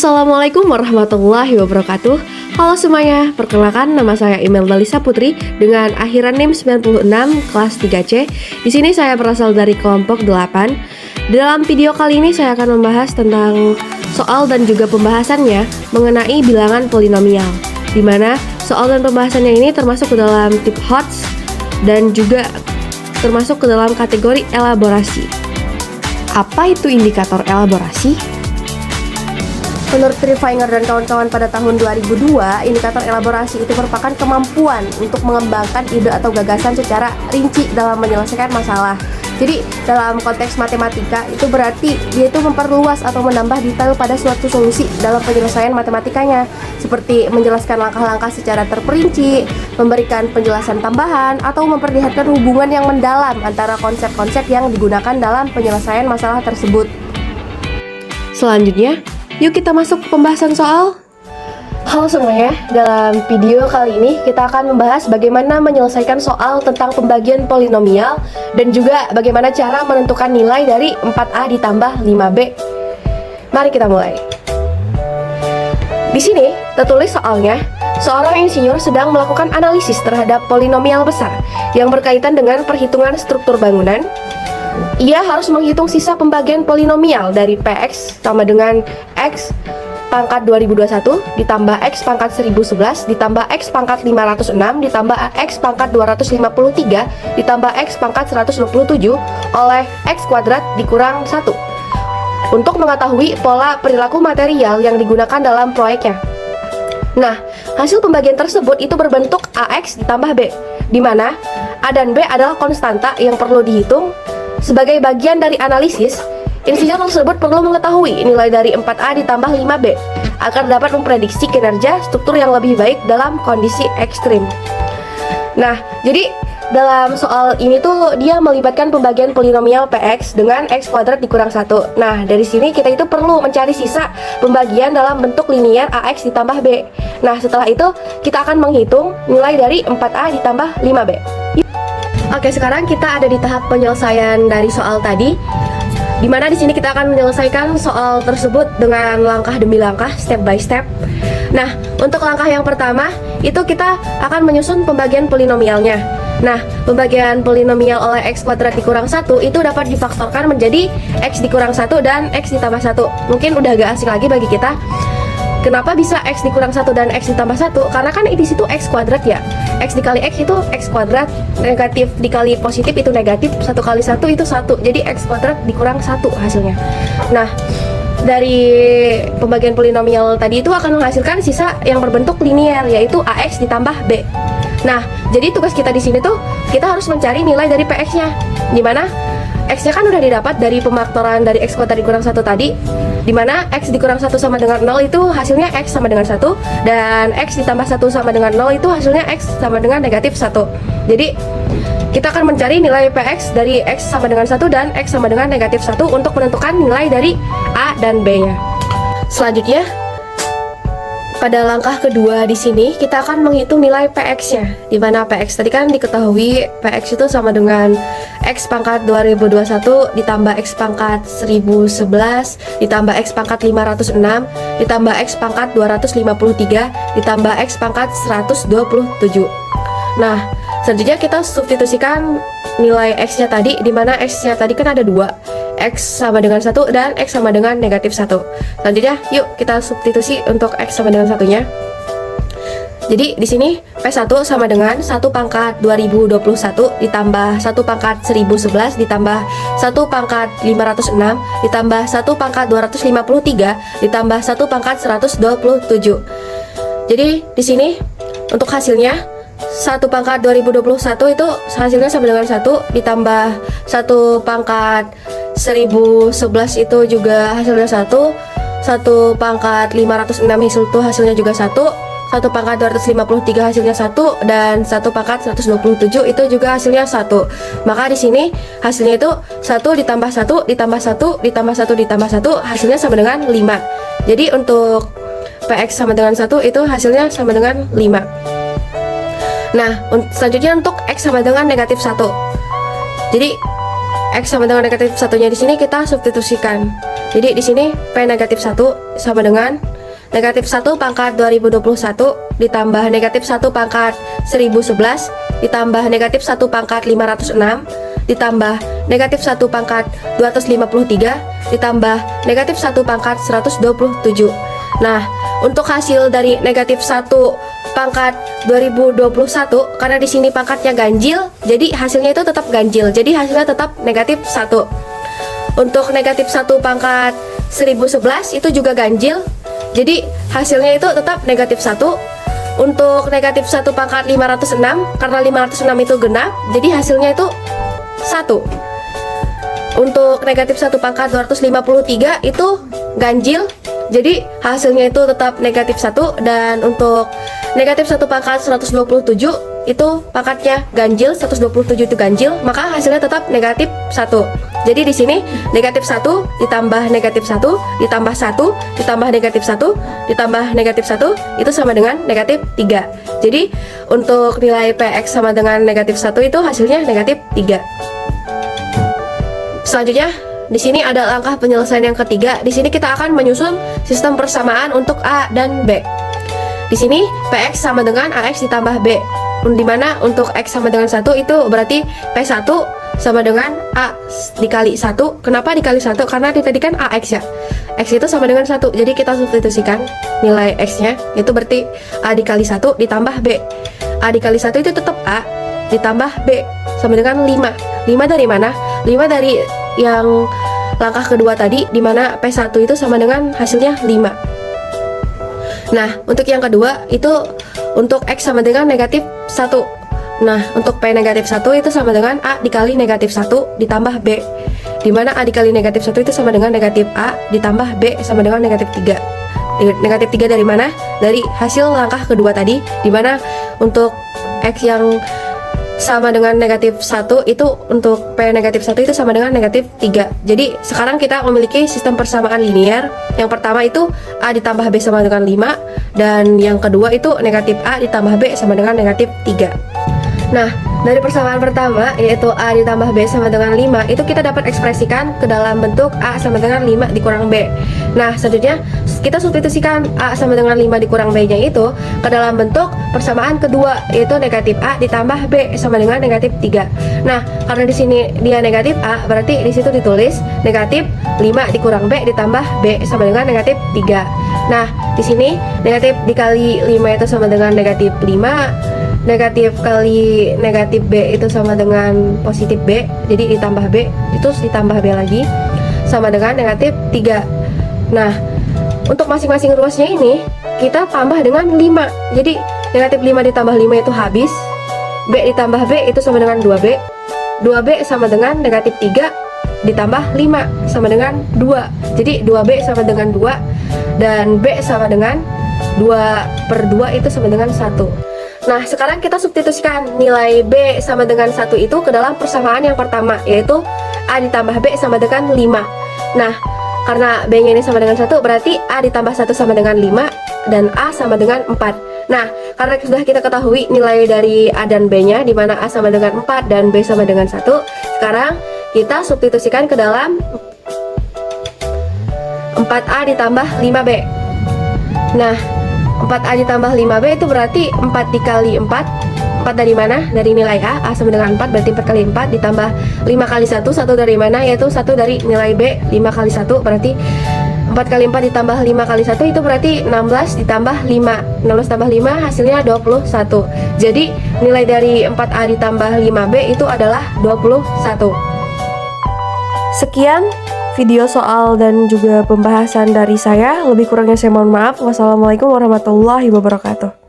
Assalamualaikum warahmatullahi wabarakatuh. Halo semuanya, perkenalkan nama saya Imelda Lisa Putri dengan akhiran NIM 96 kelas 3C. Di sini saya berasal dari kelompok 8. Dalam video kali ini saya akan membahas tentang soal dan juga pembahasannya mengenai bilangan polinomial, di mana soal dan pembahasannya ini termasuk ke dalam tip HOTS dan juga termasuk ke dalam kategori elaborasi. Apa itu indikator elaborasi? Menurut Triphinger dan kawan-kawan pada tahun 2002, indikator elaborasi itu merupakan kemampuan untuk mengembangkan ide atau gagasan secara rinci dalam menyelesaikan masalah. Jadi dalam konteks matematika itu berarti dia itu memperluas atau menambah detail pada suatu solusi dalam penyelesaian matematikanya, seperti menjelaskan langkah-langkah secara terperinci, memberikan penjelasan tambahan, atau memperlihatkan hubungan yang mendalam antara konsep-konsep yang digunakan dalam penyelesaian masalah tersebut. Selanjutnya, yuk kita masuk ke pembahasan soal. Halo semuanya, dalam video kali ini kita akan membahas bagaimana menyelesaikan soal tentang pembagian polinomial dan juga bagaimana cara menentukan nilai dari 4A ditambah 5B. Mari kita mulai. Di sini tertulis soalnya, seorang insinyur sedang melakukan analisis terhadap polinomial besar yang berkaitan dengan perhitungan struktur bangunan. Ia harus menghitung sisa pembagian polinomial dari Px sama dengan X pangkat 2021 ditambah X pangkat 1011 ditambah X pangkat 506 ditambah X pangkat 253 ditambah X pangkat 127 oleh X kuadrat dikurang 1 untuk mengetahui pola perilaku material yang digunakan dalam proyeknya. Nah, hasil pembagian tersebut itu berbentuk AX ditambah B, di mana A dan B adalah konstanta yang perlu dihitung. Sebagai bagian dari analisis, insinyur tersebut perlu mengetahui nilai dari 4A ditambah 5B agar dapat memprediksi kinerja struktur yang lebih baik dalam kondisi ekstrim. Nah, jadi dalam soal ini tuh dia melibatkan pembagian polinomial Px dengan X kuadrat dikurang 1. Nah, dari sini kita itu perlu mencari sisa pembagian dalam bentuk linier AX ditambah B. Nah, setelah itu kita akan menghitung nilai dari 4A ditambah 5B. Oke, sekarang kita ada di tahap penyelesaian dari soal tadi, di mana di sini kita akan menyelesaikan soal tersebut dengan langkah demi langkah, step by step. Nah, untuk langkah yang pertama, itu kita akan menyusun pembagian polinomialnya. Nah, pembagian polinomial oleh X kuadrat dikurang 1 itu dapat difaktorkan menjadi X dikurang 1 dan X ditambah 1. Mungkin udah agak asing lagi bagi kita. Kenapa bisa X dikurang 1 dan X ditambah 1? Karena kan di situ X kuadrat ya. X dikali X itu X kuadrat, negatif dikali positif itu negatif, 1 kali 1 itu 1. Jadi X kuadrat dikurang 1 hasilnya. Nah, dari pembagian polinomial tadi itu akan menghasilkan sisa yang berbentuk linier, yaitu AX ditambah B. Nah, jadi tugas kita di sini tuh kita harus mencari nilai dari PX-nya. Di mana X-nya kan udah didapat dari pemaktoran dari X kuadrat dikurang 1 tadi, dimana X dikurang 1 sama dengan 0 itu hasilnya X sama dengan 1, dan X ditambah 1 sama dengan 0 itu hasilnya X sama dengan negatif 1. Jadi kita akan mencari nilai Px dari X sama dengan 1 dan X sama dengan negatif 1 untuk menentukan nilai dari A dan B nya. Selanjutnya, pada langkah kedua di sini kita akan menghitung nilai Px-nya, di mana Px tadi kan diketahui Px itu sama dengan X pangkat 2021 ditambah X pangkat 1011 ditambah X pangkat 506 ditambah X pangkat 253 ditambah X pangkat 127. Nah, selanjutnya kita substitusikan nilai X-nya tadi, di mana X-nya tadi kan ada 2. X sama dengan 1 dan X sama dengan negatif 1. Selanjutnya, yuk kita substitusi untuk X sama dengan 1-nya. Jadi di sini P1 sama dengan 1 pangkat 2021 ditambah 1 pangkat 1011 ditambah 1 pangkat 506 ditambah 1 pangkat 253 ditambah 1 pangkat 127. Jadi di sini untuk hasilnya 1 pangkat 2021 itu hasilnya sama dengan 1 ditambah 1 pangkat 1011 itu juga hasilnya 1 pangkat 506 itu hasilnya juga 1 pangkat 253 hasilnya 1 dan 1 pangkat 127 itu juga hasilnya 1. Maka di sini hasilnya itu 1 ditambah 1 ditambah 1 ditambah 1 ditambah 1 hasilnya sama dengan 5. Jadi untuk Px sama dengan 1 itu hasilnya sama dengan 5. Nah, selanjutnya untuk X sama dengan negatif 1. Jadi X sama dengan negatif 1-nya di sini kita substitusikan. Jadi di sini P negatif 1 sama dengan negatif 1 pangkat 2021 ditambah negatif 1 pangkat 1011 ditambah negatif 1 pangkat 506 ditambah negatif 1 pangkat 253 ditambah negatif 1 pangkat 127. Nah, untuk hasil dari negatif 1 pangkat 2021, karena di sini pangkatnya ganjil, jadi hasilnya itu tetap ganjil. Jadi hasilnya tetap negatif 1. Untuk negatif 1 pangkat 1011 itu juga ganjil. Jadi hasilnya itu tetap negatif 1. Untuk negatif 1 pangkat 506, karena 506 itu genap, jadi hasilnya itu 1. Untuk negatif 1 pangkat 253 itu ganjil, jadi hasilnya itu tetap negatif 1. Dan untuk negatif 1 pangkat 127 itu pangkatnya ganjil, 127 itu ganjil, maka hasilnya tetap negatif 1. Jadi di sini negatif 1 ditambah negatif 1 ditambah 1 ditambah negatif 1 ditambah negatif 1 itu sama dengan negatif 3. Jadi untuk nilai PX sama dengan negatif 1 itu hasilnya negatif 3. Selanjutnya, di sini ada langkah penyelesaian yang ketiga. Di sini kita akan menyusun sistem persamaan untuk A dan B. Di sini PX sama dengan AX ditambah B. Di mana untuk X sama dengan 1 itu berarti P1 sama dengan A dikali 1. Kenapa dikali 1? Karena tadi kan AX ya. X itu sama dengan 1. Jadi kita substitusikan nilai X-nya. Itu berarti A dikali 1 ditambah B. A dikali 1 itu tetap A ditambah B sama dengan 5. 5 dari mana? 5 dari yang langkah kedua tadi, di mana P1 itu sama dengan hasilnya 5. Nah, untuk yang kedua itu untuk X sama dengan negatif 1. Nah, untuk P negatif 1 itu sama dengan A dikali negatif 1 ditambah B, di mana A dikali negatif 1 itu sama dengan negatif A ditambah B sama dengan negatif 3. Negatif 3 dari mana? Dari hasil langkah kedua tadi, di mana untuk X yang sama dengan negatif 1 itu untuk P negatif 1 itu sama dengan negatif 3. Jadi sekarang kita memiliki sistem persamaan linear. Yang pertama itu A ditambah B sama dengan 5, dan yang kedua itu negatif A ditambah B sama dengan negatif 3. Nah, dari persamaan pertama yaitu A ditambah B sama dengan 5 itu kita dapat ekspresikan ke dalam bentuk A sama dengan 5 dikurang B. Nah, selanjutnya kita substitusikan A sama dengan 5 dikurang B nya itu ke dalam bentuk persamaan kedua yaitu negatif A ditambah B sama dengan negatif 3. Nah, karena di sini dia negatif A, berarti di situ ditulis negatif 5 dikurang B ditambah B sama dengan negatif 3. Nah, di sini negatif dikali 5 itu sama dengan negatif 5. Negatif kali negatif B itu sama dengan positif B, jadi ditambah B, itu ditambah B lagi sama dengan negatif 3. Nah, untuk masing-masing ruasnya ini kita tambah dengan 5. Jadi negatif 5 ditambah 5 itu habis. B ditambah B itu sama dengan 2B. 2B sama dengan negatif 3 ditambah 5 sama dengan 2. Jadi 2B sama dengan 2 dan B sama dengan 2/2 itu sama dengan 1. Nah, sekarang kita substitusikan nilai B sama dengan 1 itu ke dalam persamaan yang pertama, yaitu A ditambah B sama dengan 5. Nah, karena B-nya ini sama dengan 1, berarti A ditambah 1 sama dengan 5 dan A sama dengan 4. Nah, karena sudah kita ketahui nilai dari A dan B-nya, di mana A sama dengan 4 dan B sama dengan 1, sekarang kita substitusikan ke dalam 4A ditambah 5B. Nah, 4A ditambah 5B itu berarti 4 dikali 4. 4 dari mana? Dari nilai A. A sama dengan 4, berarti 4 kali 4 ditambah 5 kali 1. 1 dari mana? Yaitu 1 dari nilai B. 5 kali 1 berarti 4 kali 4 ditambah 5 kali 1 itu berarti 16 ditambah 5. 16 tambah 5 hasilnya 21. Jadi nilai dari 4A ditambah 5B itu adalah 21. Sekian video soal dan juga pembahasan dari saya. Lebih kurangnya saya mohon maaf. Wassalamualaikum warahmatullahi wabarakatuh.